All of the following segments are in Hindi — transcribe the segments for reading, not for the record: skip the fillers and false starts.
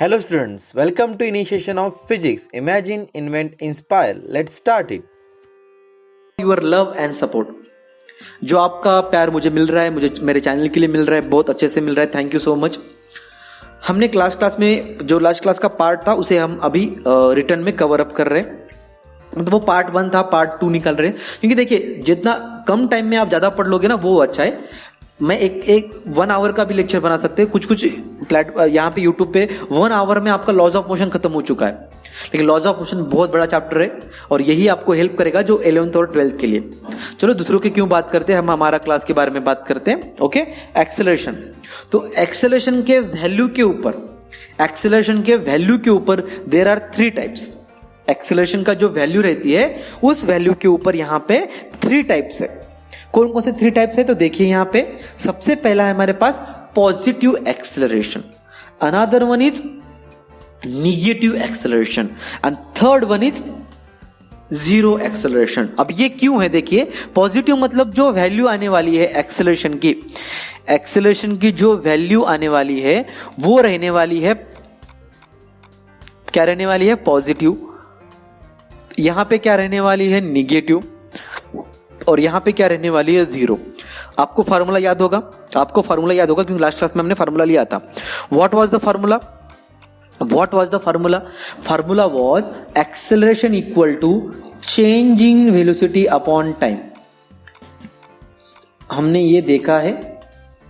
Hello students, welcome to initiation of physics. Imagine, invent, inspire. Let's start it. Your love and support. जो आपका प्यार मुझे मिल रहा है, मुझे मेरे चैनल के लिए मिल रहा है, बहुत अच्छे से मिल रहा है। Thank you so much. हमने क्लास में जो लास्ट क्लास का पार्ट था उसे हम अभी रिटर्न में कवर अप कर रहे हैं। मतलब वो पार्ट 1 था, पार्ट 2 निकल रहे हैं। क्योंकि देखिए जितना कम टाइम में आप ज़्यादा पढ़ लोगे ना वो अच्छा है। मैं एक 1 आवर का भी लेक्चर बना सकते हैं। कुछ यहाँ पे यूट्यूब पे 1 आवर में आपका लॉज ऑफ मोशन खत्म हो चुका है। लेकिन लॉज ऑफ मोशन बहुत बड़ा चैप्टर है और यही आपको हेल्प करेगा जो 11th और 12th के लिए। चलो दूसरों की क्यों बात करते हैं, हम हमारा क्लास के बारे में बात करते हैं। Okay, acceleration. तो एक्सेलरेशन के वैल्यू के ऊपर देयर आर 3 टाइप्स। एक्सेलरेशन का जो वैल्यू रहती है उस वैल्यू के ऊपर यहाँ पे 3 टाइप्स है। कौन कौन से 3 टाइप्स है तो देखिए यहाँ पे सबसे पहला है हमारे पास positive acceleration, another one is negative acceleration and third one is zero acceleration. अब ये क्यों है देखिए, पॉजिटिव मतलब जो वैल्यू आने वाली है एक्सेलरेशन की जो वैल्यू आने वाली है वो रहने वाली है, क्या रहने वाली है, पॉजिटिव। यहां पे क्या रहने वाली है, निगेटिव, और यहां पे क्या रहने वाली है, जीरो। आपको फार्मूला याद होगा क्योंकि लास्ट क्लास में हमने फार्मूला लिया था। What was the formula? Formula was acceleration equal to change in velocity upon time. हमने ये देखा है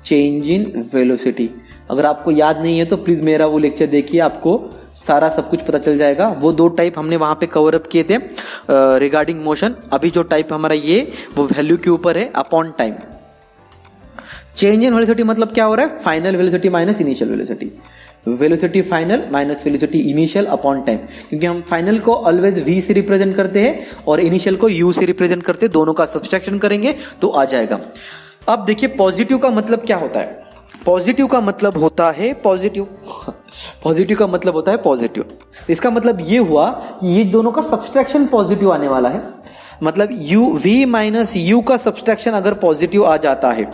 चेंज इन वेलोसिटी। अगर आपको याद नहीं है तो प्लीज मेरा वो लेक्चर देखिए, आपको सारा सब कुछ पता चल जाएगा। वो 2 टाइप हमने वहां पे कवर अप किए थे रिगार्डिंग मोशन। अभी जो टाइप हमारा ये वो वैल्यू के ऊपर है upon time. Change in velocity मतलब क्या हो रहा है, final velocity minus initial velocity, velocity final minus velocity initial upon time. क्योंकि हम फाइनल को ऑलवेज v से रिप्रेजेंट करते हैं और इनिशियल को u से रिप्रेजेंट करते हैं। दोनों का सब्सट्रैक्शन करेंगे तो आ जाएगा। अब देखिए पॉजिटिव का मतलब क्या होता है। पॉजिटिव का मतलब होता है पॉजिटिव। इसका मतलब ये हुआ कि ये दोनों का सब्सट्रैक्शन पॉजिटिव आने वाला है। मतलब v माइनस u का सब्सट्रैक्शन अगर पॉजिटिव आ जाता है,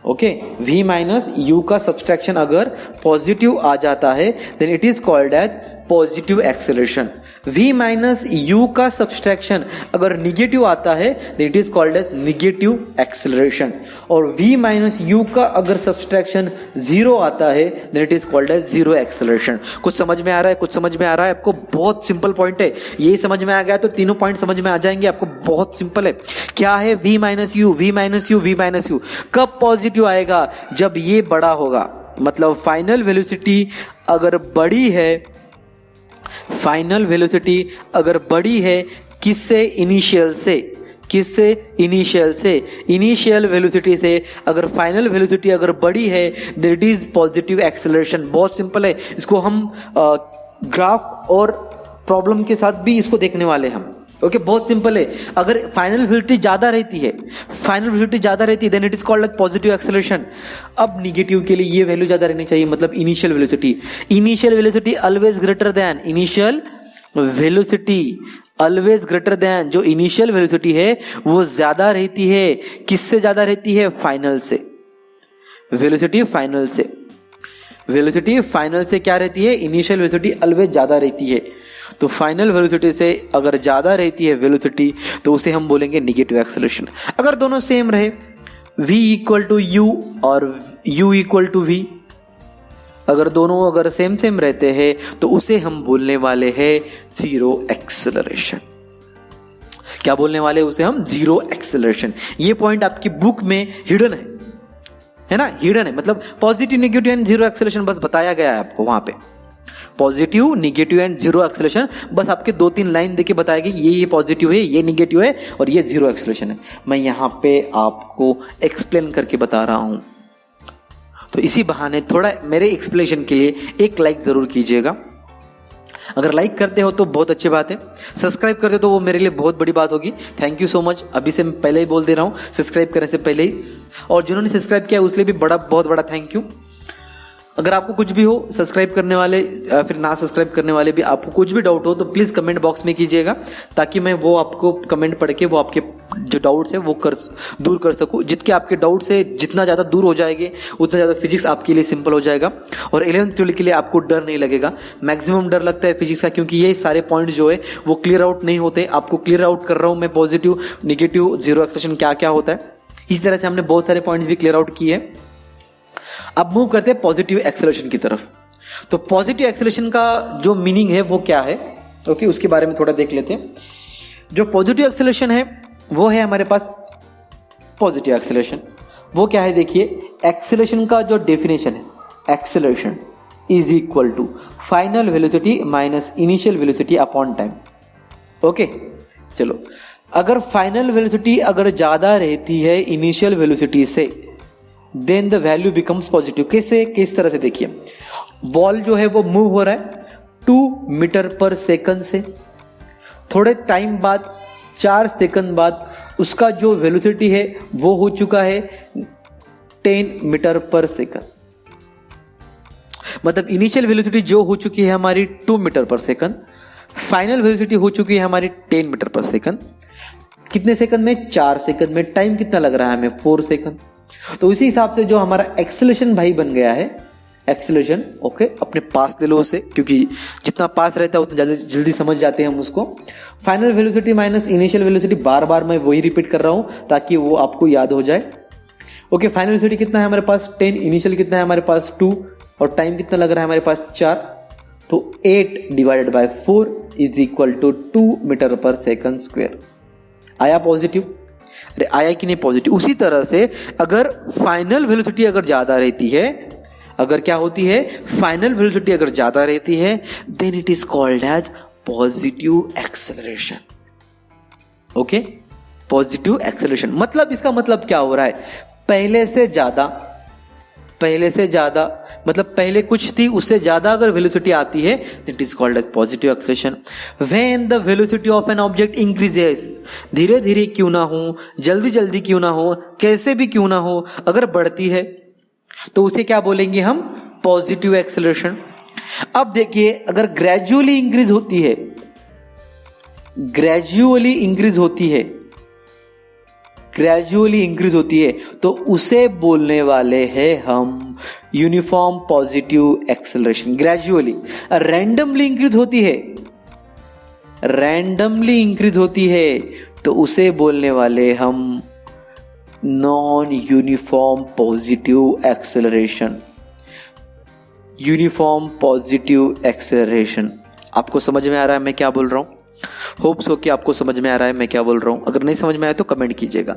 ओके, v माइनस u का सब्सट्रैक्शन अगर पॉजिटिव आ जाता है then it is called as positive acceleration. v minus u का सब्सट्रैक्शन अगर निगेटिव आता है then it is called as negative acceleration. और v माइनस u का अगर सब्सट्रैक्शन 0 आता है then it is called as zero acceleration. कुछ समझ में आ रहा है आपको? बहुत सिंपल पॉइंट है। यही समझ में आ गया तो तीनों पॉइंट समझ में आ जाएंगे आपको। बहुत सिंपल है। क्या है v माइनस u? कब पॉजिटिव आएगा? जब ये बड़ा होगा। मतलब फाइनल वेलोसिटी अगर बड़ी है, किससे, इनिशियल से। इनिशियल वेलोसिटी से अगर फाइनल वेलोसिटी अगर बड़ी है then it is positive acceleration. बहुत सिंपल है। इसको हम ग्राफ और प्रॉब्लम के साथ भी इसको देखने वाले हैं हम। ओके, बहुत सिंपल है। अगर फाइनल वेलोसिटी ज्यादा रहती है then it is called as positive acceleration. अब निगेटिव के लिए ये वैल्यू ज्यादा रहनी चाहिए, मतलब initial velocity always greater than जो इनिशियल वेलोसिटी है वो ज्यादा रहती है। किससे ज्यादा रहती है? फाइनल से। वेलोसिटी फाइनल से क्या रहती है? इनिशियल वेलोसिटी ऑलवेज ज्यादा रहती है। तो फाइनल वेलोसिटी से अगर ज्यादा रहती है वेलोसिटी तो उसे हम बोलेंगे नेगेटिव एक्सेलरेशन। अगर दोनों सेम रहे, v इक्वल टू u और u इक्वल टू v, अगर दोनों सेम रहते हैं तो उसे हम बोलने वाले हैं जीरो एक्सेलरेशन। क्या बोलने वाले उसे हम? Zero acceleration. ये पॉइंट आपकी बुक में हिडन है ना, हिडन है। मतलब positive, negative and zero acceleration बस बताया गया है आपको वहां पे। Positive, negative and zero acceleration बस आपके 2-3 लाइन देके बताएगी ये पॉजिटिव है, ये नेगेटिव है और ये जीरो एक्सेलरेशन है। मैं यहाँ पे आपको एक्सप्लेन करके बता रहा हूं। तो इसी बहाने थोड़ा मेरे एक्सप्लेनेशन के लिए एक लाइक जरूर कीजिएगा। अगर लाइक करते हो तो बहुत अच्छी बात है, सब्सक्राइब करते हो तो वो मेरे लिए बहुत बड़ी बात होगी। Thank you so much. अभी से मैं पहले ही बोल दे रहा हूँ, सब्सक्राइब करने से पहले ही, और जिन्होंने सब्सक्राइब किया उसके लिए भी बहुत बड़ा थैंक यू। अगर आपको कुछ भी हो, सब्सक्राइब करने वाले या फिर ना सब्सक्राइब करने वाले भी, आपको कुछ भी डाउट हो तो प्लीज़ कमेंट बॉक्स में कीजिएगा, ताकि मैं वो आपको कमेंट पढ़ के वो आपके जो डाउट्स है वो दूर कर सकूँ। जितने आपके डाउट्स है जितना ज़्यादा दूर हो जाएंगे उतना ज़्यादा फिजिक्स आपके लिए सिंपल हो जाएगा और 11th 12th के लिए आपको डर नहीं लगेगा। मैक्सिमम डर लगता है फिजिक्स का, क्योंकि ये सारे पॉइंट जो है वो क्लियर आउट नहीं होते। आपको क्लियर आउट कर रहा हूँ मैं, पॉजिटिव निगेटिव जीरो एक्सेलरेशन क्या क्या होता है। इस तरह से हमने बहुत सारे पॉइंट्स भी क्लियर आउट किए हैं। अब मूव करते हैं पॉजिटिव एक्सेलरेशन की तरफ। तो पॉजिटिव एक्सेलरेशन का जो मीनिंग है वो क्या है, ओके, उसके बारे में थोड़ा देख लेते हैं। जो पॉजिटिव एक्सेलरेशन है वो है हमारे पास पॉजिटिव एक्सेलरेशन। वो क्या है देखिए, एक्सेलरेशन का जो डेफिनेशन है, acceleration is equal to final velocity minus initial velocity upon time. Okay, चलो, अगर फाइनल वेलोसिटी अगर ज़्यादा रहती है इनिशियल वेलोसिटी से, then the value becomes positive. कैसे, किस तरह से देखिए, बॉल जो है वो मूव हो रहा है 2 मीटर पर सेकंड से, थोड़े टाइम बाद 4 सेकंड बाद उसका जो वेलोसिटी है वो हो चुका है 10 मीटर पर सेकंड। मतलब इनिशियल वेलोसिटी जो हो चुकी है हमारी 2 metre per second, final velocity हो चुकी है हमारी 10 मीटर पर सेकंड। कितने सेकंड में? 4 सेकंड में। टाइम कितना लग रहा है हमें? 4 सेकंड। तो उसी हिसाब से जो हमारा एक्सेलरेशन भाई बन गया है, एक्सेलरेशन, ओके, अपने पास ले लो उसे, क्योंकि जितना पास रहता है उतना जल्दी समझ जाते हैं हम उसको। Final velocity minus initial velocity, बार बार मैं वही रिपीट कर रहा हूं ताकि वो आपको याद हो जाए। ओके, फाइनल वेलोसिटी कितना है हमारे पास? 10, इनिशियल कितना है हमारे पास? 2, और टाइम कितना लग रहा है हमारे पास? 4। तो 8 divided by 4 is equal to 2 metre per second square. आया पॉजिटिव? अरे आया कि नहीं पॉजिटिव? उसी तरह से अगर फाइनल वेलोसिटी अगर ज्यादा रहती है, अगर क्या होती है, फाइनल वेलोसिटी अगर ज्यादा रहती है, then it is called as positive acceleration. Okay, positive acceleration मतलब इसका मतलब क्या हो रहा है? पहले से ज्यादा मतलब पहले कुछ थी उससे ज्यादा अगर वेलोसिटी आती है, that is called as positive acceleration. When the velocity of an object increases, धीरे धीरे क्यों ना हो, जल्दी जल्दी क्यों ना हो, कैसे भी क्यों ना हो, अगर बढ़ती है तो उसे क्या बोलेंगे हम? Positive acceleration. अब देखिए, अगर ग्रेजुअली इंक्रीज होती है तो उसे बोलने वाले हैं हम uniform positive acceleration. Gradually. Randomly increase होती है तो उसे बोलने वाले हम non uniform positive acceleration. Uniform positive acceleration. आपको समझ में आ रहा है मैं क्या बोल रहा हूं? होप्स हो कि आपको समझ में आ रहा है मैं क्या बोल रहा हूं। अगर नहीं समझ में आया तो कमेंट कीजिएगा।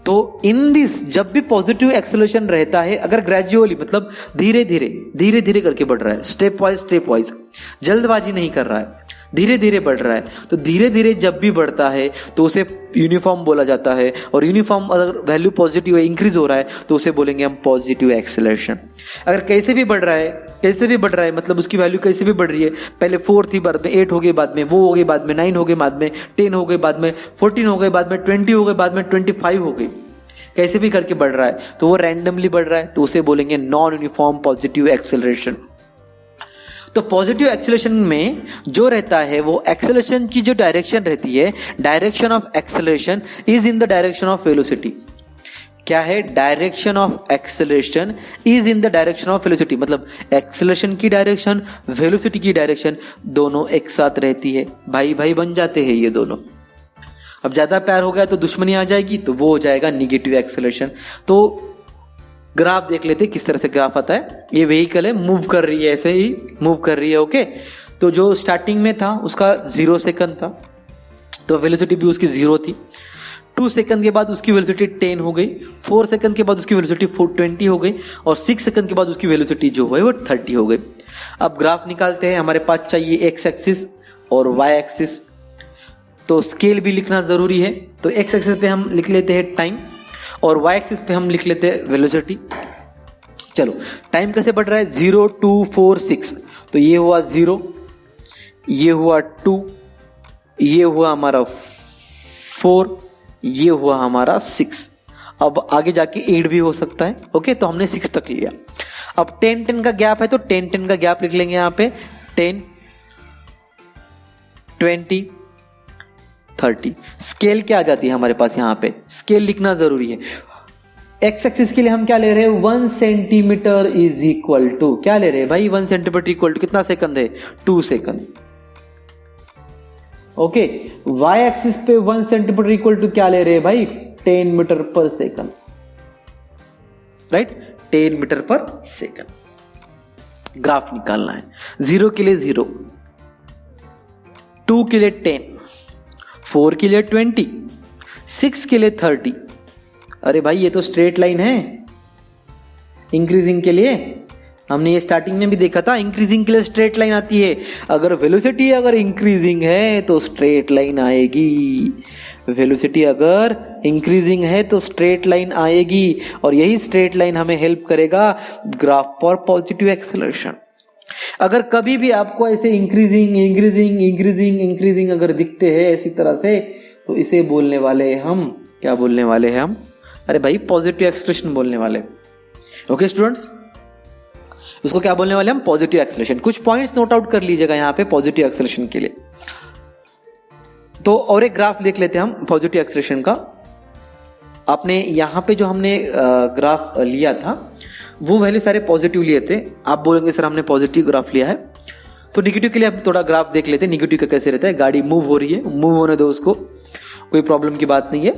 तो इन दिस, जब भी पॉजिटिव एक्सेलरेशन रहता है, अगर ग्रेजुअली मतलब धीरे धीरे करके बढ़ रहा है, स्टेप वाइज, जल्दबाजी नहीं कर रहा है, धीरे धीरे बढ़ रहा है, तो धीरे धीरे जब भी बढ़ता है तो उसे यूनिफॉर्म बोला जाता है। और यूनिफॉर्म अगर वैल्यू पॉजिटिव है, इंक्रीज हो रहा है, तो उसे बोलेंगे हम पॉजिटिव एक्सेलरेशन। अगर कैसे भी बढ़ रहा है मतलब उसकी वैल्यू कैसे भी बढ़ रही है, पहले 4 थी, बाद में 8 हो गई, बाद में वो हो गई, बाद में 9 हो गई, बाद में 10 हो गई, बाद में 14 हो गई, बाद में 20 हो गई, बाद में 25 हो गई, कैसे भी करके बढ़ रहा है, तो वो रैंडमली बढ़ रहा है, तो उसे बोलेंगे नॉन यूनिफॉर्म पॉजिटिव एक्सेलरेशन। तो पॉजिटिव एक्सेलरेशन में जो रहता है वो एक्सेलरेशन की जो डायरेक्शन रहती है, direction of acceleration is in the direction of velocity. क्या है? Direction of acceleration is in the direction of velocity. मतलब एक्सेलरेशन की डायरेक्शन, वेलोसिटी की डायरेक्शन दोनों एक साथ रहती है, भाई भाई बन जाते हैं ये दोनों। अब ज्यादा प्यार हो गया तो दुश्मनी आ जाएगी, तो वो हो जाएगा निगेटिव एक्सेलरेशन। तो ग्राफ देख लेते किस तरह से ग्राफ आता है। ये व्हीकल है, मूव कर रही है, ऐसे ही मूव कर रही है, ओके। तो जो स्टार्टिंग में था उसका 0 सेकंड था, तो वेलोसिटी भी उसकी 0 थी। 2 सेकंड के बाद उसकी वेलोसिटी 10 हो गई, 4 सेकंड के बाद उसकी वेलोसिटी 20 हो गई, और 6 सेकंड के बाद उसकी वेलोसिटी जो है वो 30 हो गई। अब ग्राफ निकालते हैं। हमारे पास चाहिए एक्स एक्सिस और वाई एक्सिस, तो स्केल भी लिखना जरूरी है। तो एक्स एक्सिस पे हम लिख लेते हैं टाइम, और वाई एक्सिस पे हम लिख लेते हैं वेलोसिटी। चलो, टाइम कैसे बढ़ रहा है? 0, 2, 4, 6। तो ये हुआ 0, ये हुआ 2, ये हुआ हमारा 4, ये हुआ हमारा 6। अब आगे जाके 8 भी हो सकता है, ओके। तो हमने 6 तक लिया। अब 10-10 का गैप है तो 10-10 का गैप लिख लेंगे यहाँ पे 10, 20, 30। स्केल क्या आ जाती है हमारे पास यहाँ पे, स्केल लिखना जरूरी है। एक्स एक्सिस के लिए हम क्या ले रहे हैं, 1 सेंटीमीटर इज इक्वल टू, क्या ले रहे हैं भाई, 1 सेंटीमीटर इक्वल टू कितना सेकंड है, 2 सेकंड। ओके, वाई एक्सिस पे 1 सेंटीमीटर इक्वल टू क्या ले रहे हैं भाई, 10 metre per second, right, 10 metre per second. Graph निकालना है, 0 के लिए 0, 2 के लिए 10, 4 के लिए 20, 6 के लिए 30। अरे भाई ये तो स्ट्रेट लाइन है। इंक्रीजिंग के लिए हमने ये स्टार्टिंग में भी देखा था, इंक्रीजिंग के लिए स्ट्रेट लाइन आती है। अगर वेलोसिटी अगर इंक्रीजिंग है तो स्ट्रेट लाइन आएगी, वेलोसिटी अगर इंक्रीजिंग है तो स्ट्रेट लाइन आएगी, और यही स्ट्रेट लाइन हमें हेल्प करेगा ग्राफ फॉर पॉजिटिव एक्सेलरेशन। अगर कभी भी आपको ऐसे इंक्रीजिंग इंक्रीजिंग इंक्रीजिंग इंक्रीजिंग अगर दिखते हैं ऐसी तरह से, तो इसे बोलने वाले हम, क्या बोलने वाले हैं हम, अरे भाई पॉजिटिव एक्सेलरेशन बोलने वाले। ओके स्टूडेंट्स, उसको क्या बोलने वाले हम, पॉजिटिव एक्सेलरेशन। कुछ पॉइंट्स नोट आउट कर लीजिएगा यहाँ पे पॉजिटिव एक्सेलरेशन के लिए। तो और एक ग्राफ देख लेते हैं हम पॉजिटिव एक्सेलरेशन का। आपने यहाँ पे जो हमने ग्राफ लिया था वो वैल्यू सारे पॉजिटिव लिए थे। आप बोलेंगे सर हमने पॉजिटिव ग्राफ लिया है, तो निगेटिव के लिए आप थोड़ा ग्राफ देख लेते हैं। निगेटिव का कैसे रहता है, गाड़ी मूव हो रही है, मूव होने दो उसको, कोई प्रॉब्लम की बात नहीं है।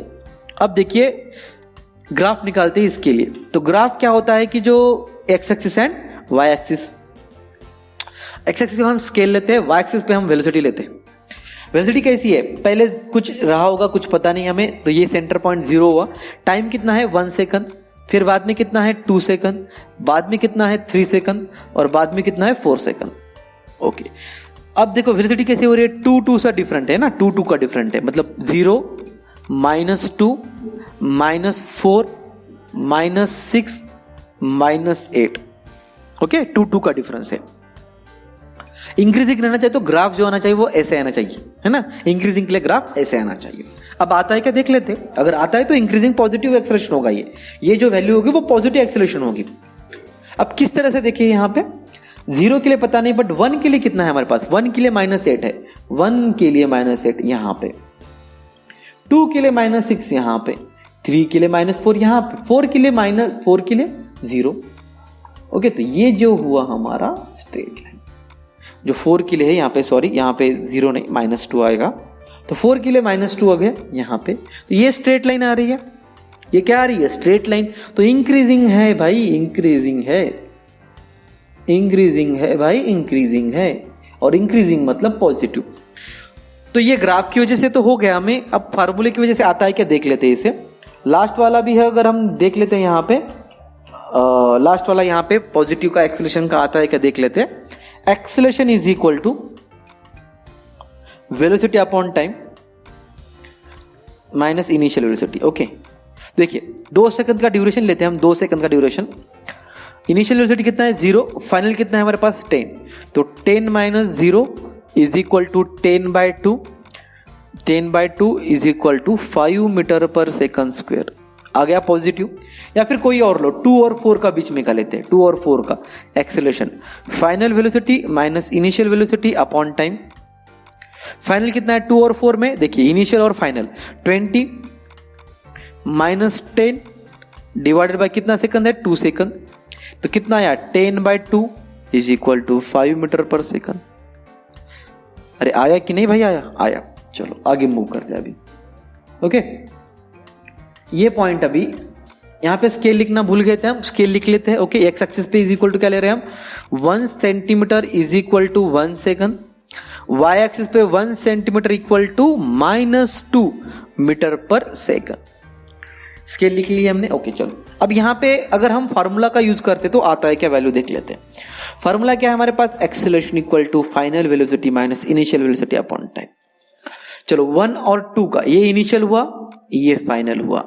अब देखिए ग्राफ निकालते हैं इसके लिए। तो ग्राफ क्या होता है कि जो x axis and y axis, x axis पे हम स्केल लेते हैं, वाई एक्सिस पे हम वेलोसिटी लेते हैं। वेलोसिटी कैसी है, पहले कुछ रहा होगा, कुछ पता नहीं हमें, तो ये सेंटर पॉइंट 0 हुआ। टाइम कितना है 1 सेकंड, फिर बाद में कितना है 2 सेकंड, बाद में कितना है 3 सेकंड, और बाद में कितना है 4 सेकंड। ओके, अब देखो वेलोसिटी कैसे हो रही है, 2 सा डिफरेंट है ना, 2 का डिफरेंट है, मतलब 0, -2, -4, -6, -8। ओके, 2 का डिफरेंस है। इंक्रीजिंग रहना चाहिए तो ग्राफ जो आना चाहिए वो ऐसे आना चाहिए, है ना, इंक्रीजिंग के लिए ग्राफ ऐसे आना चाहिए। अब आता है क्या देख लेते हैं। अगर आता है तो इंक्रीजिंग पॉजिटिव एक्सेलरेशन होगा, ये जो वैल्यू होगी वो पॉजिटिव एक्सेलरेशन होगी। अब किस तरह से देखिए, यहाँ पे 0 के लिए पता नहीं, बट 1 के लिए कितना है हमारे पास, 1 के लिए -8 है, 1 के लिए -8 यहाँ पे, 2 के लिए -6 यहाँ पे, 3 के लिए -4 यहाँ पे, 4 के लिए -0। ओके, तो ये जो हुआ हमारा स्ट्रेट लाइन, जो 4 के लिए है यहाँ पे, सॉरी यहाँ पे 0 नहीं, -2 आएगा, तो 4 के लिए -2 आ गया यहाँ पे, तो ये स्ट्रेट लाइन आ रही है। ये क्या आ रही है, स्ट्रेट लाइन। तो इंक्रीजिंग है भाई, इंक्रीजिंग है, इंक्रीजिंग है भाई, इंक्रीजिंग है, और इंक्रीजिंग मतलब पॉजिटिव। तो ये ग्राफ की वजह से तो हो गया हमें। अब फार्मूले की वजह से आता है क्या देख लेते हैं इसे। लास्ट वाला भी है, अगर हम देख लेते हैं यहाँ पे, लास्ट वाला यहाँ पे पॉजिटिव का एक्सेलरेशन का आता है क्या देख लेते हैं। Acceleration is equal to velocity upon time minus initial velocity. Okay, देखिए 2 सेकंड का ड्यूरेशन लेते हैं हम, 2 सेकंड का ड्यूरेशन। इनिशियल वेलोसिटी कितना है 0, फाइनल कितना है हमारे पास 10, तो 10 - 0 is equal to 10/2, 10/2 is equal to 5 metre per second square. आ गया पॉजिटिव। या फिर कोई और लो, 2 और 4 का बीच में का लेते हैं, 2 और 4 का acceleration. Final velocity minus initial velocity upon time. Final कितना है 2 और 4 में, देखिए इनिशियल और फाइनल, 20 - 10 डिवाइडेड बाय कितना सेकंड है 2 सेकंड, तो कितना आया 10/2 is equal to 5 metre per second. अरे आया कि नहीं भाई, आया। चलो आगे मूव करते हैं अभी। ओके, ये पॉइंट अभी यहाँ पे स्केल लिखना भूल गए थे हम, स्केल लिख लेते हैं। ओके, एक्स एक्सिस पे इज इक्वल टू क्या ले रहे हैं हम, 1 centimetre is equal to 1 second. Y axis पे 1 centimetre equal to -2 metre per second. Scale लिख लिया हमने। ओके चलो, अब यहाँ पे अगर हम फार्मूला का यूज करते तो आता है क्या वैल्यू देख लेते हैं। फार्मूला क्या है हमारे पास, acceleration equal to final velocity minus initial velocity upon time. चलो 1 और 2 का, ये इनिशियल हुआ, ये फाइनल हुआ।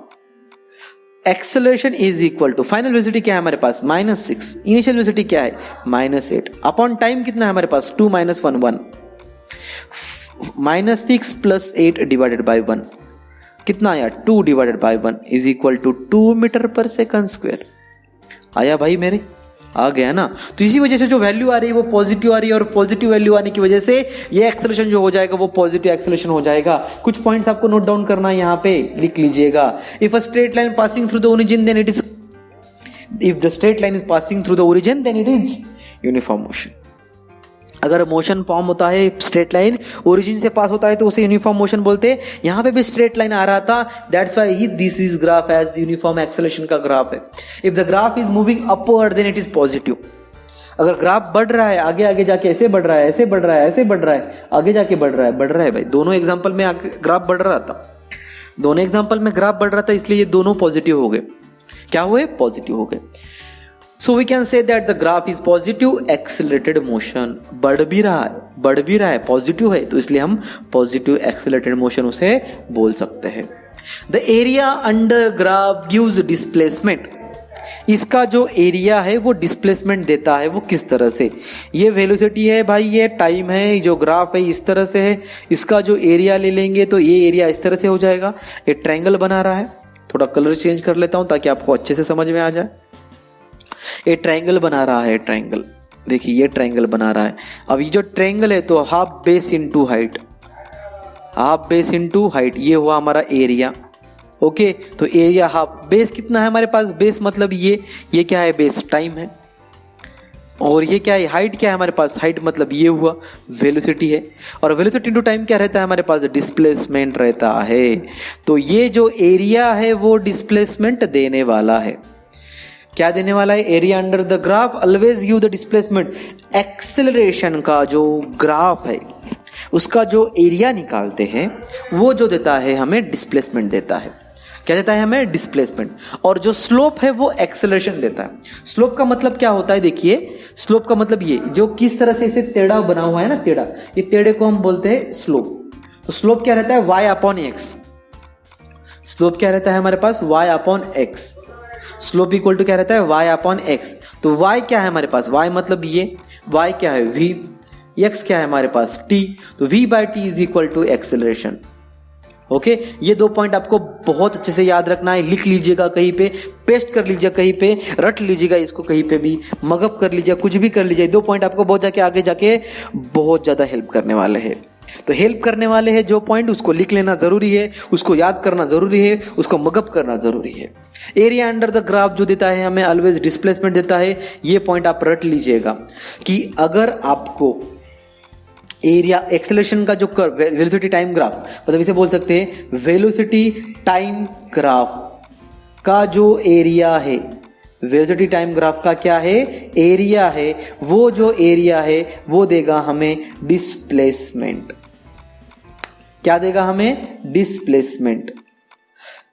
Acceleration is equal to final velocity क्या है हमारे पास -6, इनिशियल वेलोसिटी क्या है -8, अपॉन टाइम कितना है हमारे पास 2 - 1 1, -6 + 8 डिवाइडेड बाय 1 कितना आया 2 divided by 1 is equal to 2 metre per second square. आया भाई मेरे, आ गया ना। तो इसी वजह से जो वैल्यू आ रही है वो पॉजिटिव आ रही है, और पॉजिटिव वैल्यू आने की वजह से ये एक्सेलरेशन जो हो जाएगा वो पॉजिटिव एक्सेलरेशन हो जाएगा। कुछ पॉइंट्स आपको नोट डाउन करना है, यहाँ पे लिख लीजिएगा। If a straight line passing through the origin then it is, if the straight line is passing through the origin then it is uniform motion. अगर मोशन फॉर्म होता है, स्ट्रेट लाइन ओरिजिन से पास होता है, तो उसे यूनिफॉर्म मोशन बोलते हैं। यहाँ पे भी स्ट्रेट लाइन आ रहा था, that's why this is graph as uniform acceleration का ग्राफ है। If the graph is moving upward then it is positive. अगर ग्राफ बढ़ रहा है, आगे आगे जाके ऐसे बढ़ रहा है, ऐसे बढ़ रहा है, ऐसे बढ़ रहा है, आगे जाके बढ़ रहा है भाई। दोनों एग्जाम्पल में ग्राफ बढ़ रहा था, दोनों एग्जाम्पल में ग्राफ बढ़ रहा था, इसलिए ये दोनों पॉजिटिव हो गए। क्या हुए? पॉजिटिव हो गए। So we can say that the graph is positive accelerated motion। बढ़ भी रहा है, पॉजिटिव है, तो इसलिए हम पॉजिटिव एक्सेलरेटेड मोशन उसे बोल सकते हैं। The area under graph gives displacement। इसका जो एरिया है वो डिस्प्लेसमेंट देता है। वो किस तरह से? ये वेलोसिटी है भाई, ये टाइम है, जो ग्राफ है इस तरह से है। इसका जो एरिया ले लेंगे तो ये एरिया इस तरह से हो जाएगा। ये ट्रायंगल बना रहा है, थोड़ा कलर चेंज कर लेता हूं ताकि आपको अच्छे से समझ में आ जाए। ये ट्रायंगल बना रहा है, ट्रायंगल, देखिए ये ट्रायंगल बना रहा है। अब ये जो ट्रायंगल है तो half base into height, half base into height, ये हुआ हमारा एरिया। ओके, तो एरिया हाफ, बेस कितना है हमारे पास? बेस मतलब ये क्या है? बेस टाइम है। और ये क्या है? हाइट क्या है हमारे पास? हाइट मतलब ये हुआ वेलोसिटी है। और वेलोसिटी इनटू टाइम क्या रहता है हमारे पास? डिस्प्लेसमेंट रहता है। तो ये जो एरिया है वो डिस्प्लेसमेंट देने वाला है। क्या देने वाला है? Area under the graph always give the displacement. Acceleration का जो ग्राफ है उसका जो एरिया निकालते हैं वो जो देता है हमें डिस्प्लेसमेंट देता है। क्या देता है हमें? डिस्प्लेसमेंट। और जो स्लोप है वो एक्सेलरेशन देता है। स्लोप का मतलब क्या होता है? देखिए, स्लोप का मतलब ये जो किस तरह से इसे टेढ़ा बना हुआ है ना, टेढ़ा, ये टेढ़े को हम बोलते हैं स्लोप। तो स्लोप क्या रहता है? y upon x. स्लोप क्या रहता है हमारे पास? y upon x. Slope equal to क्या रहता है? y upon x. तो y क्या है हमारे पास? y मतलब ये, y क्या है? v। x क्या है हमारे पास? t। तो v by t is equal to acceleration. Okay, ये दो पॉइंट आपको बहुत अच्छे से याद रखना है। लिख लीजिएगा कहीं पे, पेस्ट कर लीजिएगा कहीं पे, रट लीजिएगा इसको कहीं पे भी, मगअप कर लीजिएगा, कुछ भी कर लीजिए। दो पॉइंट आपको बहुत जाके आगे जाके बहुत ज़्यादा हेल्प करने वाले हैं। तो हेल्प करने वाले हैं जो पॉइंट, उसको लिख लेना जरूरी है, उसको याद करना जरूरी है, उसको मगअप करना जरूरी है। एरिया अंडर द ग्राफ जो देता है हमें ऑलवेज डिस्प्लेसमेंट देता है। ये पॉइंट आप रट लीजिएगा कि अगर आपको एरिया एक्सेलरेशन का जो कर्व, वेलोसिटी टाइम ग्राफ, मतलब इसे बोल सकते हैं वेलोसिटी टाइम ग्राफ का जो एरिया है, वेलोसिटी टाइम ग्राफ का क्या है? एरिया है। वो जो एरिया है वो देगा हमें डिस्प्लेसमेंट। क्या देगा हमें? डिस्प्लेसमेंट।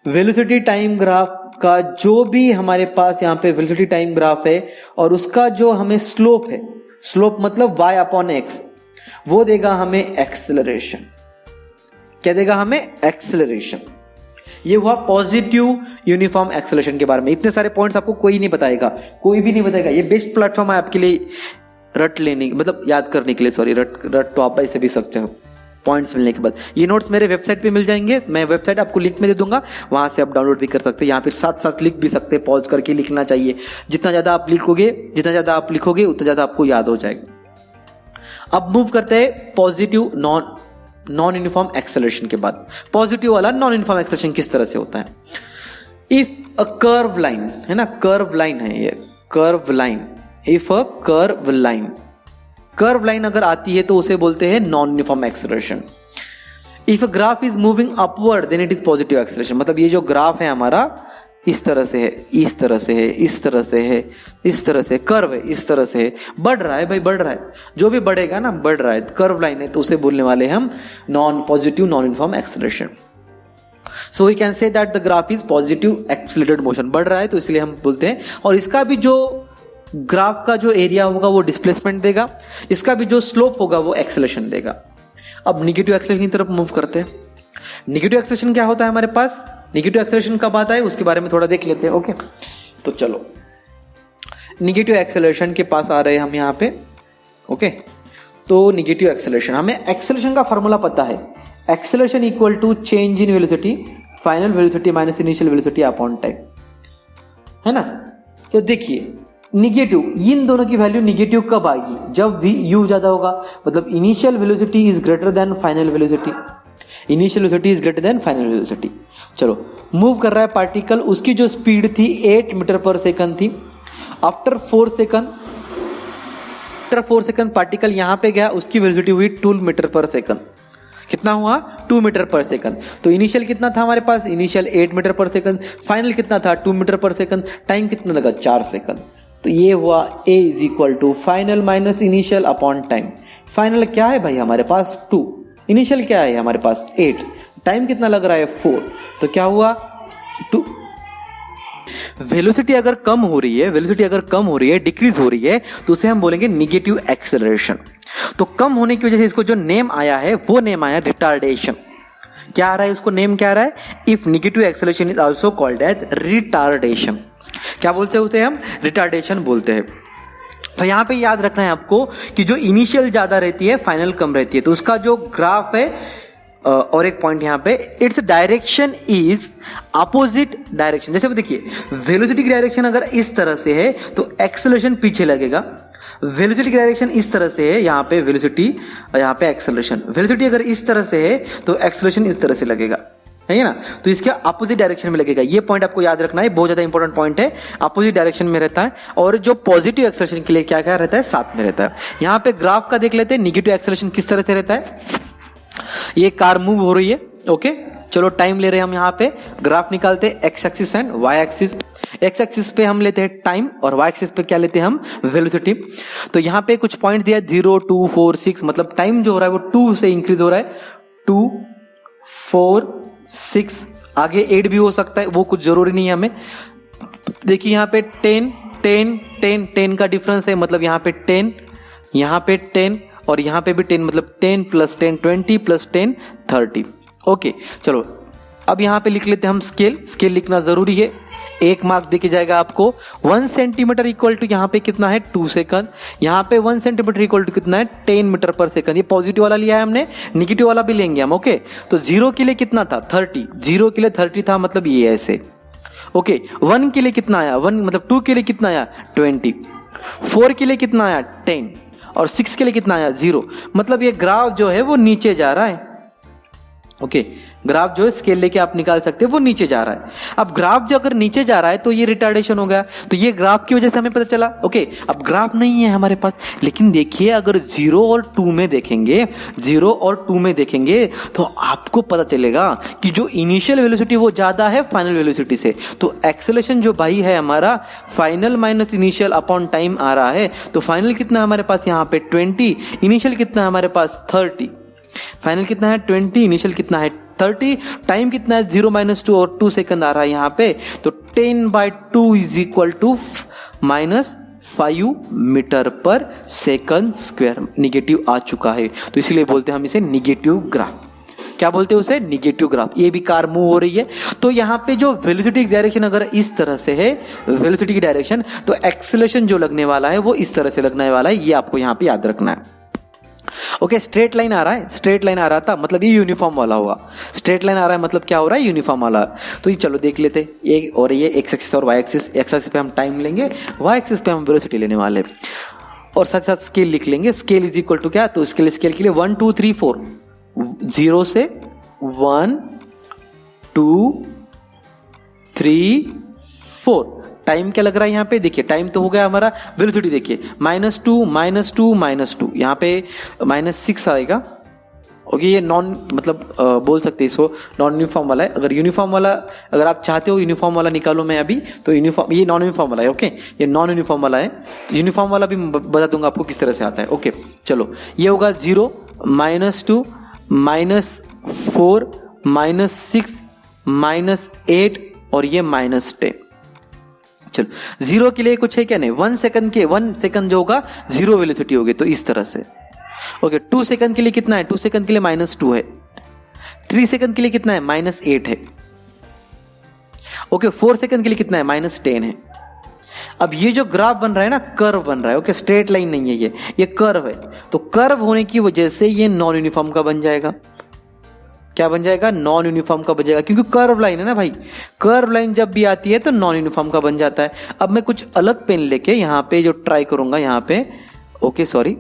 वेलोसिटी टाइम ग्राफ का जो भी हमारे पास यहाँ पे वेलोसिटी टाइम ग्राफ है और उसका जो हमें स्लोप है, स्लोप मतलब y अपॉन एक्स, वो देगा हमें एक्सेलरेशन। क्या देगा हमें? एक्सेलरेशन। ये हुआ पॉजिटिव यूनिफॉर्म एक्सेलरेशन के बारे में। इतने सारे पॉइंट्स आपको कोई नहीं बताएगा, कोई भी नहीं बताएगा। ये बेस्ट प्लेटफॉर्म है आपके लिए रट लेने, मतलब याद करने के लिए। सॉरी, रट तो आप ऐसे भी सकते हो पॉइंट्स मिलने के बाद। ये नोट्स मेरे वेबसाइट पे मिल जाएंगे, मैं वेबसाइट आपको लिंक में दे दूंगा, वहां से आप डाउनलोड भी कर सकते हैं। यहाँ पे साथ साथ लिख भी सकते हैं, पॉज करके लिखना चाहिए। जितना ज़्यादा आप लिखोगे उतना ज़्यादा आपको याद हो जाएगा। अब मूव करते हैं पॉजिटिव नॉन यूनिफॉर्म एक्सेलरेशन के बाद। पॉजिटिव वाला नॉन यूनिफॉर्म एक्सेलरेशन किस तरह से होता है? इफ अ कर्व लाइन है ना, कर्व लाइन है ये, curve line. If a curve line अगर आती है तो उसे बोलते हैं non uniform acceleration. If a graph is moving upward then it is positive acceleration. मतलब ये जो ग्राफ है हमारा इस तरह से है, इस तरह से है, इस तरह से है, इस तरह से कर्व है, इस तरह से है, बढ़ रहा है भाई, बढ़ रहा है। जो भी बढ़ेगा ना, बढ़ रहा है, कर्व लाइन है, तो उसे बोलने वाले हम positive non uniform acceleration. So we can say that the graph is positive accelerated motion. बढ़ रहा है तो इसलिए हम बोलते हैं। और इसका भी जो ग्राफ का जो एरिया होगा वो डिस्प्लेसमेंट देगा, इसका भी जो स्लोप होगा वो एक्सेलरेशन देगा। अब निगेटिव एक्सेलरेशन की तरफ मूव करते हैं। निगेटिव एक्सेलरेशन क्या होता है हमारे पास? निगेटिव एक्सेलरेशन कब आता है उसके बारे में थोड़ा देख लेते हैं। ओके, तो चलो निगेटिव एक्सेलरेशन के पास आ रहे हैं हम यहाँ पे। ओके, तो निगेटिव एक्सेलरेशन, हमें एक्सेलरेशन का फॉर्मूला पता है। Acceleration equal to change in velocity, final velocity minus initial velocity upon time, है ना। तो देखिए निगेटिव, इन दोनों की वैल्यू निगेटिव कब आएगी? जब v u ज़्यादा होगा, मतलब initial velocity is greater than final velocity, initial velocity is greater than final velocity. चलो, मूव कर रहा है पार्टिकल, उसकी जो स्पीड थी 8 मीटर पर सेकंड थी। आफ्टर 4 सेकंड पार्टिकल यहाँ पे गया, उसकी वेलोसिटी हुई 2 मीटर पर सेकंड। कितना हुआ? 2 मीटर पर सेकंड। तो इनिशियल कितना था हमारे पास? Initial 8 metre per second, final कितना था? 2 मीटर पर सेकंड। टाइम कितना लगा? 4 सेकंड। तो ये हुआ a is equal to final minus initial upon time. Final क्या है भाई हमारे पास? 2। इनिशियल क्या है हमारे पास? 8। टाइम कितना लग रहा है? 4। तो क्या हुआ? 2। वेलोसिटी अगर कम हो रही है, डिक्रीज हो रही है, तो उसे हम बोलेंगे निगेटिव एक्सेलरेशन। तो कम होने की वजह से इसको जो नेम आया है वो नेम आया रिटार्डेशन। क्या आ रहा है? उसको नेम क्या आ रहा है? If negative acceleration is also called as retardation. क्या बोलते हैं उसे? हम रिटार्डेशन बोलते हैं। तो यहां पे याद रखना है आपको कि जो इनिशियल ज्यादा रहती है, फाइनल कम रहती है। तो उसका जो ग्राफ है, और एक पॉइंट यहां पे, its direction is opposite direction. जैसे देखिए, वेलोसिटी की डायरेक्शन अगर इस तरह से है तो एक्सेलरेशन पीछे लगेगा। वेलोसिटी की डायरेक्शन इस तरह से है, यहाँ पे वेलोसिटी और यहाँ पे एक्सेलरेशन। वेलोसिटी अगर इस तरह से है तो एक्सेलरेशन इस तरह से लगेगा, है ना? तो इसके अपोजिट डायरेक्शन में लगेगा। ये पॉइंट आपको याद रखना है, बहुत ज्यादा इंपॉर्टेंट पॉइंट है। अपोजिट डायरेक्शन में रहता है, और जो पॉजिटिव एक्सेलरेशन के लिए क्या क्या रहता है? साथ में रहता है। यहाँ पे ग्राफ का देख लेते हैं, निगेटिव एक्सेलरेशन किस तरह से रहता है। ये कार मूव हो रही है, ओके। चलो, टाइम ले रहे हैं हम, यहाँ पे ग्राफ निकालते हैं, x axis and y axis. X axis पे हम लेते हैं टाइम, और वाई एक्सिस पे क्या लेते हैं हम? वेलोसिटी। तो यहाँ पे कुछ पॉइंट दिया 0, 2, 4, 6, मतलब टाइम जो हो रहा है वो 2 से इंक्रीज हो रहा है। 2, 4, 6, आगे 8 भी हो सकता है, वो कुछ जरूरी नहीं है हमें। देखिए यहाँ पे 10, 10, 10, 10 का डिफरेंस है, मतलब यहाँ पे 10, यहाँ पे 10 और यहाँ पे भी 10, मतलब 10 + 10 20 + 10 30। ओके, चलो अब यहाँ पे लिख लेते हैं हम स्केल लिखना जरूरी है। 1 मार्क देके जाएगा आपको। 1 सेंटीमीटर इक्वल टू यहाँ पे कितना है? 2 सेकंड। यहाँ पे 1 सेंटीमीटर इक्वल टू कितना है? 10 मीटर पर सेकंड। ये पॉजिटिव वाला लिया है हमने, निगेटिव वाला भी लेंगे हम, ओके। तो 0 के लिए कितना था? 30। 0 के लिए 30 था, मतलब ये ऐसे, ओके। 1 के लिए कितना आया? 1 मतलब 2 के लिए कितना आया? 20। 4 के लिए कितना आया? 10। और 6 के लिए कितना आया? 0। मतलब ये ग्राफ जो है वो नीचे जा रहा है, ओके। ग्राफ जो है स्केल लेके आप निकाल सकते हैं, वो नीचे जा रहा है। अब ग्राफ जो अगर नीचे जा रहा है तो ये रिटार्डेशन हो गया। तो ये ग्राफ की वजह से हमें पता चला, ओके। अब ग्राफ नहीं है हमारे पास, लेकिन देखिए अगर 0 और 2 में देखेंगे, 0 और 2 में देखेंगे तो आपको पता चलेगा कि जो इनिशियल वेलोसिटी वो ज्यादा है फाइनल वेलोसिटी से। तो एक्सेलरेशन जो भाई है हमारा, final minus initial upon time आ रहा है। तो फाइनल कितना हमारे पास यहाँ पे 20, इनिशियल कितना है हमारे पास 30। फाइनल कितना है? 20, इनिशियल कितना है? 30। टाइम कितना है? 0 - 2 और 2 सेकंड आ रहा है यहाँ पे। तो 10/2 is equal to -5 metre per second square. Negative आ चुका है, तो इसलिए बोलते हैं हम इसे निगेटिव ग्राफ। क्या बोलते हैं उसे? Negative graph. ये भी कार मूव हो रही है, तो यहाँ पे जो वेलोसिटी की डायरेक्शन अगर इस तरह से है, वेलोसिटी की डायरेक्शन, तो एक्सेलरेशन जो लगने वाला है वो इस तरह से लगने वाला है। ये आपको यहाँ पे याद रखना है, ओके। स्ट्रेट लाइन आ रहा है, स्ट्रेट लाइन आ रहा था मतलब ये यूनिफॉर्म वाला हुआ। स्ट्रेट लाइन आ रहा है मतलब क्या हो रहा है? यूनिफॉर्म वाला। तो ये चलो देख लेते, ये और ये एक्स एक्सिस और वाई एक्सिस। एक्स एक्सिस पे हम टाइम लेंगे, वाई एक्सिस पे हम वेलोसिटी लेने वाले, और साथ साथ स्केल लिख लेंगे। स्केल इज इक्वल टू क्या? तो स्केल के लिए 1 2 3 4, 0 से 1 2 3 4। टाइम क्या लग रहा है यहाँ पे? देखिए टाइम तो हो गया हमारा। वेलोसिटी देखिए -2 -2 -2, यहाँ पे -6 आएगा, ओके। ये नॉन मतलब बोल सकते हैं इसको नॉन यूनिफॉर्म वाला है। अगर यूनिफॉर्म वाला, अगर आप चाहते हो यूनिफॉर्म वाला निकालो मैं अभी, तो यूनिफॉर्म, ये नॉन यूनिफॉर्म वाला है, ओके। ये नॉन यूनिफॉर्म वाला है, यूनिफॉर्म वाला भी बता दूंगा आपको किस तरह से आता है, ओके। चलो, ये होगा 0 -2 -4 -6 -8 और ये -10। चलो, 0 के लिए कुछ है क्या? नहीं। 1 सेकंड जो होगा 0 वेलोसिटी होगी, तो इस तरह से, ओके। 2 सेकंड के लिए कितना है? 2 सेकंड के लिए -2 है। 3 सेकंड के लिए कितना है? -8 है, ओके। 4 सेकंड के लिए कितना है? -10 है। अब ये जो ग्राफ बन रहा है ना, कर्व बन रहा है, ओके। स्ट्रेट लाइन नहीं है ये कर्व है। तो कर्व होने की वजह से ये नॉन यूनिफॉर्म का बन जाएगा, क्या बन जाएगा, नॉन यूनिफॉर्म का बन जाएगा, क्योंकि कर्व लाइन है ना भाई, कर्व लाइन जब भी आती है तो नॉन यूनिफॉर्म का बन जाता है। अब मैं कुछ अलग पेन लेके यहाँ पे जो ट्राई करूंगा, यहाँ पे ओके सॉरी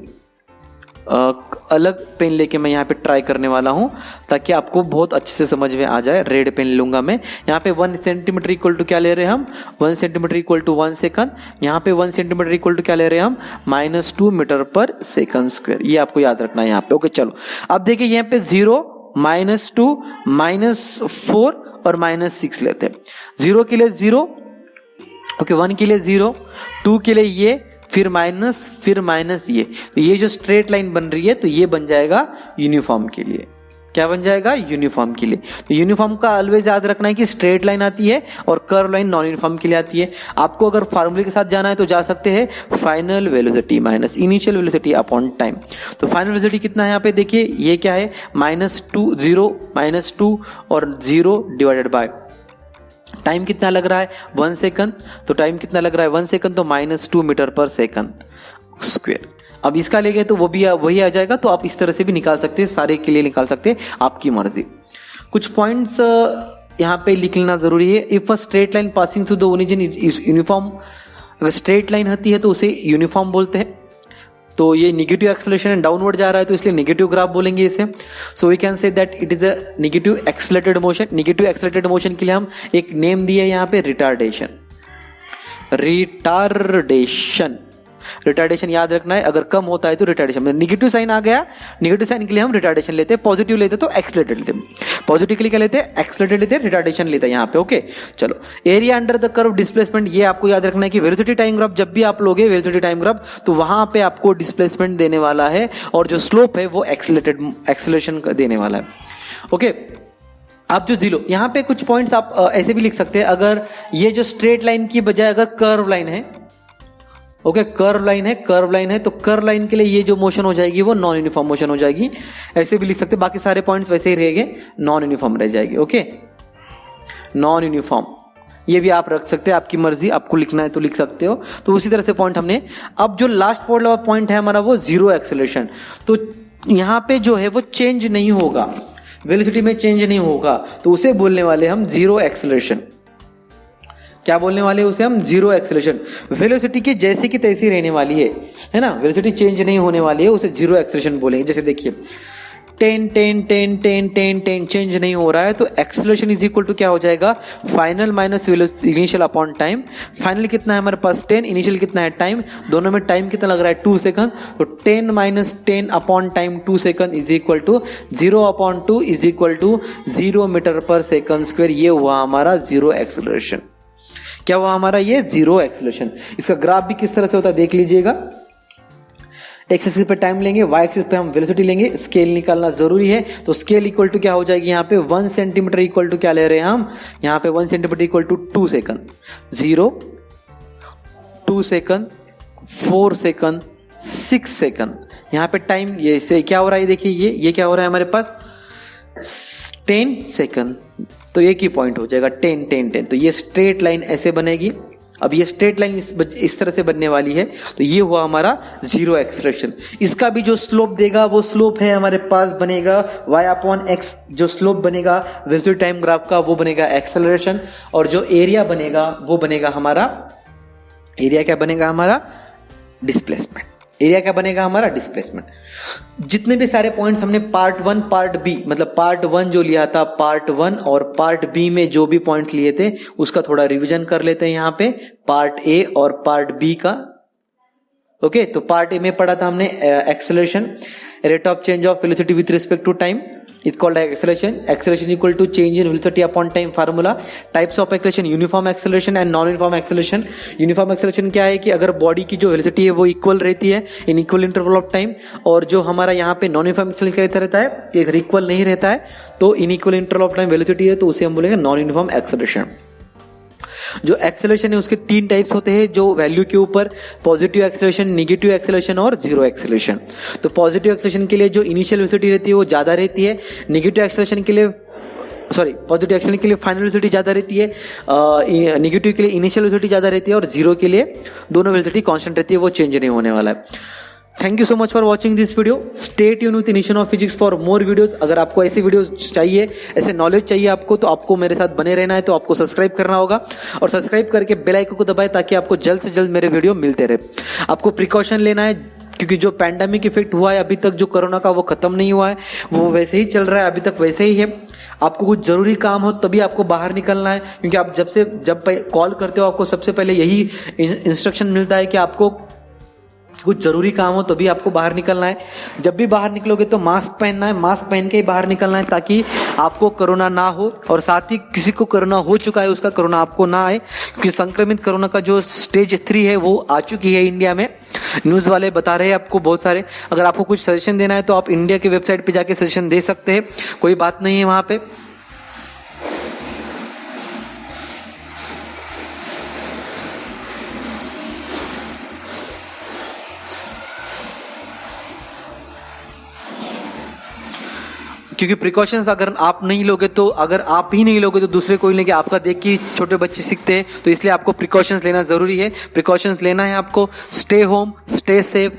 अलग पेन लेके मैं यहाँ पे ट्राई करने वाला हूँ ताकि आपको बहुत अच्छे से समझ में आ जाए। रेड पेन लूंगा मैं। यहाँ पे 1 सेंटीमीटर इक्वल टू क्या ले रहे हैं हम, 1 सेंटीमीटर इक्वल टू 1 सेकंड। यहाँ पे 1 सेंटीमीटर इक्वल टू क्या ले रहे हैं हम, -2 मीटर पर सेकंड स्क्वायर। ये आपको याद रखना है यहाँ पे। ओके चलो अब देखिए यहाँ पे 0, -2, -4 और -6 लेते हैं। 0 के लिए 0, ओके 1 के लिए 0, 2 के लिए ये, फिर माइनस ये। तो ये जो स्ट्रेट लाइन बन रही है तो ये बन जाएगा यूनिफॉर्म के लिए। क्या बन जाएगा, यूनिफॉर्म के लिए। तो यूनिफॉर्म का ऑलवेज याद रखना है कि स्ट्रेट लाइन आती है और कर्व लाइन नॉन यूनिफॉर्म के लिए आती है। आपको अगर फार्मूले के साथ जाना है तो जा सकते हैं final velocity minus initial velocity upon time. तो फाइनल वेलोसिटी कितना है यहाँ पे देखिए, ये क्या है -2 और 0 डिवाइडेड बाय टाइम कितना लग रहा है 1 सेकंड। तो टाइम कितना लग रहा है 1 सेकंड, तो -2 मीटर पर सेकंड स्क्वायर। अब इसका ले गए तो वो भी वही आ जाएगा। तो आप इस तरह से भी निकाल सकते हैं, सारे के लिए निकाल सकते हैं, आपकी मर्जी। कुछ पॉइंट्स यहाँ पे लिख लेना जरूरी है। If a straight line passing through the origin uniform, अगर स्ट्रेट लाइन होती है तो उसे यूनिफॉर्म बोलते हैं। तो ये निगेटिव एक्सेलरेशन है, डाउनवर्ड जा रहा है तो इसलिए नेगेटिव ग्राफ बोलेंगे इसे। So we can say that it is a negative accelerated motion. Negative accelerated motion के लिए हम एक नेम दिए यहाँ पे, रिटार्डेशन। रिटार्डेशन याद रखना है, अगर कम होता है तो रिटार्डेशन, नेगेटिव साइन आ गया, नेगेटिव साइन के लिए हम रिटार्डेशन लेते हैं। पॉजिटिव लेते तो एक्सेलरेटेड लेते हैं। पॉजिटिव के लिए क्या लेते हैं, एक्सेलरेटेड लेते हैं, रिटार्डेशन लेते हैं यहाँ पे। ओके चलो, area under the curve displacement, ये आपको याद रखना है कि वेलोसिटी टाइम ग्राफ जब भी आप लोगे वेलोसिटी टाइम ग्राफ, तो वहां पे आपको डिस्प्लेसमेंट देने वाला है और जो स्लोप है वो एक्सेलरेशन देने वाला है। ओके अब जो 0, यहाँ पे कुछ पॉइंट्स आप ऐसे भी लिख सकते हैं। अगर ये जो स्ट्रेट लाइन की बजाय अगर कर्व लाइन है, ओके कर्व लाइन है तो कर्व लाइन के लिए ये जो मोशन हो जाएगी वो नॉन यूनिफॉर्म मोशन हो जाएगी। ऐसे भी लिख सकते हैं, बाकी सारे पॉइंट्स वैसे ही रहेंगे, नॉन यूनिफॉर्म रह जाएगी। ओके नॉन यूनिफॉर्म ये भी आप रख सकते हैं, आपकी मर्जी, आपको लिखना है तो लिख सकते हो। तो उसी तरह से पॉइंट हमने, अब जो लास्ट पॉइंट है हमारा वो 0 एक्सेलरेशन। तो यहाँ पे जो है वो चेंज नहीं होगा, वेलोसिटी में चेंज नहीं होगा, तो उसे बोलने वाले हम 0 एक्सेलरेशन। क्या बोलने वाले उसे हम, 0 एक्सेलरेशन। वेलोसिटी की जैसी की तैसी रहने वाली है ना, वेलोसिटी चेंज नहीं होने वाली है, उसे 0 एक्सेलरेशन बोलेंगे। जैसे देखिए 10 चेंज नहीं हो रहा है, तो एक्सेलरेशन इज इक्वल टू क्या हो जाएगा, final minus initial upon time. Final कितना है हमारे पास 10, इनिशियल कितना है टाइम, दोनों में टाइम कितना लग रहा है 2 सेकंड। तो 10 - 10 upon time 2 second is equal to 0/2 is equal to 0 metre per second square. ये हुआ हमारा 0 एक्सेलरेशन। क्या हुआ हमारा ये 0 एक्सेलरेशन। इसका ग्राफ भी किस तरह से होता है देख लीजिएगा। एक्स एक्सिस पे टाइम लेंगे, वाई एक्सिस पे हम वेलोसिटी लेंगे, स्केल निकालना जरूरी है। तो स्केल इक्वल टू क्या हो जाएगी यहाँ पे 1 सेंटीमीटर इक्वल टू क्या ले रहे हैं हम, यहाँ पे 1 centimetre equal to 2 second, 0, 2 second, 4 second, 6 second. यहाँ पे टाइम ये से क्या हो रहा है देखिए, ये क्या हो रहा है हमारे पास 10 सेकंड। तो एक ही पॉइंट हो जाएगा 10। तो ये स्ट्रेट लाइन ऐसे बनेगी। अब ये स्ट्रेट लाइन इस तरह से बनने वाली है। तो ये हुआ हमारा 0 एक्सेलरेशन। इसका भी जो स्लोप देगा वो स्लोप है हमारे पास बनेगा y/x। जो स्लोप बनेगा वेलोसिटी टाइम ग्राफ का वो बनेगा एक्सेलरेशन, और जो एरिया बनेगा वो बनेगा हमारा, एरिया क्या बनेगा हमारा, डिस्प्लेसमेंट। एरिया क्या बनेगा हमारा, डिस्प्लेसमेंट। जितने भी सारे पॉइंट्स हमने पार्ट 1 पार्ट बी, मतलब पार्ट 1 जो लिया था पार्ट 1 और पार्ट बी में जो भी पॉइंट्स लिए थे उसका थोड़ा रिवीजन कर लेते हैं यहाँ पे, पार्ट ए और पार्ट बी का। ओके तो पार्ट ए में पढ़ा था हमने acceleration, rate of change of velocity with respect to time is called acceleration. Acceleration equal to change in velocity upon time formula. Types of acceleration, uniform acceleration and non uniform acceleration. Uniform acceleration क्या है कि अगर बॉडी की जो वेलोसिटी है वो इक्वल रहती है in equal interval of time, और जो हमारा यहाँ पे नॉन यूनिफॉर्म एक्सेलरेशन रहता है कि अगर इक्वल नहीं रहता है तो in equal interval of time velocity है तो उसे हम बोलेंगे नॉन यूनिफॉर्म एक्सेलरेशन। जो एक्सेलरेशन है उसके 3 टाइप्स होते हैं जो वैल्यू के ऊपर, पॉजिटिव एक्सेलरेशन, नेगेटिव एक्सेलरेशन और 0 एक्सेलरेशन। तो पॉजिटिव एक्सेलरेशन के लिए जो इनिशियल वेलोसिटी रहती है वो ज्यादा रहती है, नेगेटिव एक्सेलरेशन के लिए पॉजिटिव एक्सेलरेशन के लिए फाइनल वेलोसिटी ज्यादा रहती है, नेगेटिव के लिए इनिशियल वेलोसिटी ज्यादा रहती है, और 0 के लिए दोनों वेलोसिटी कांस्टेंट रहती है, वो चेंज नहीं होने वाला है। Thank you so much for watching this video. Stay tune with initiation of physics for more videos. अगर आपको ऐसी वीडियोस चाहिए, ऐसे नॉलेज चाहिए आपको, तो आपको मेरे साथ बने रहना है। तो आपको सब्सक्राइब करना होगा और सब्सक्राइब करके बेल आइकन को दबाएं ताकि आपको जल्द से जल्द मेरे वीडियो मिलते रहे। आपको प्रिकॉशन लेना है क्योंकि जो पैंडेमिक इफेक्ट हुआ है अभी तक, जो कोरोना का, वो खत्म नहीं हुआ है, वो वैसे ही चल रहा है, अभी तक वैसे ही है। आपको कुछ जरूरी काम हो तभी आपको बाहर निकलना है, क्योंकि आप जब कॉल करते हो आपको सबसे पहले यही इंस्ट्रक्शन मिलता है कि आपको कुछ जरूरी काम हो तभी आपको बाहर निकलना है। जब भी बाहर निकलोगे तो मास्क पहनना है, मास्क पहन के ही बाहर निकलना है ताकि आपको कोरोना ना हो और साथ ही किसी को कोरोना हो चुका है उसका कोरोना आपको ना आए, क्योंकि संक्रमित कोरोना का जो स्टेज 3 है वो आ चुकी है इंडिया में। न्यूज़ वाले बता रहे हैं आपको बहुत सारे। अगर आपको कुछ सजेशन देना है तो आप इंडिया की वेबसाइट पे जाके सजेशन दे सकते हैं, कोई बात नहीं है वहाँ पे। क्योंकि प्रिकॉशंस अगर आप नहीं लोगे तो, अगर आप ही नहीं लोगे तो दूसरे कोई लेंगे, आपका देख के छोटे बच्चे सीखते हैं। तो इसलिए आपको प्रिकॉशंस लेना जरूरी है। प्रिकॉशंस लेना है आपको। Stay home, stay safe.